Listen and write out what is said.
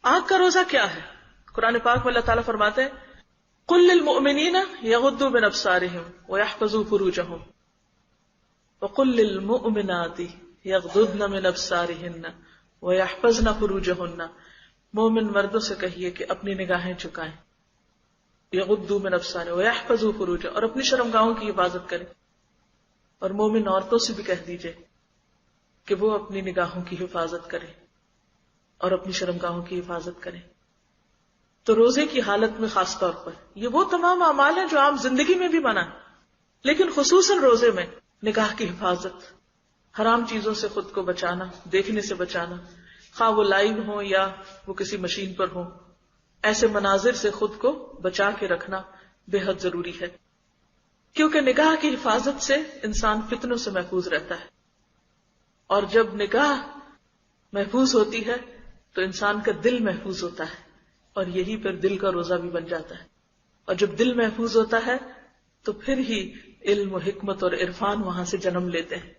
آنکھ کا روزہ کیا ہے؟ قرآن پاک میں اللہ تعالیٰ فرماتے ہیں قل للمؤمنین یغضوا من ابصارہم ویحفظوا فروجہم وقل للمؤمنات یغضضن من ابصارہن ویحفظن فروجہن، مومن مردوں سے کہیے کہ اپنی نگاہیں جھکائیں، یغضوا من ابصارہم ویحفظوا فروجہن، اور اپنی شرمگاہوں کی حفاظت کریں، اور مومن عورتوں سے بھی کہہ دیجئے کہ وہ اپنی نگاہوں کی حفاظت کریں اور اپنی شرمگاہوں کی حفاظت کریں۔ تو روزے کی حالت میں خاص طور پر یہ وہ تمام اعمال ہیں جو عام زندگی میں بھی منع ہے، لیکن خصوصاً روزے میں نگاہ کی حفاظت، حرام چیزوں سے خود کو بچانا، دیکھنے سے بچانا، خواہ وہ لائیو ہوں یا وہ کسی مشین پر ہوں، ایسے مناظر سے خود کو بچا کے رکھنا بے حد ضروری ہے، کیونکہ نگاہ کی حفاظت سے انسان فتنوں سے محفوظ رہتا ہے، اور جب نگاہ محفوظ ہوتی ہے تو انسان کا دل محفوظ ہوتا ہے، اور یہی پھر دل کا روزہ بھی بن جاتا ہے، اور جب دل محفوظ ہوتا ہے تو پھر ہی علم و حکمت اور عرفان وہاں سے جنم لیتے ہیں۔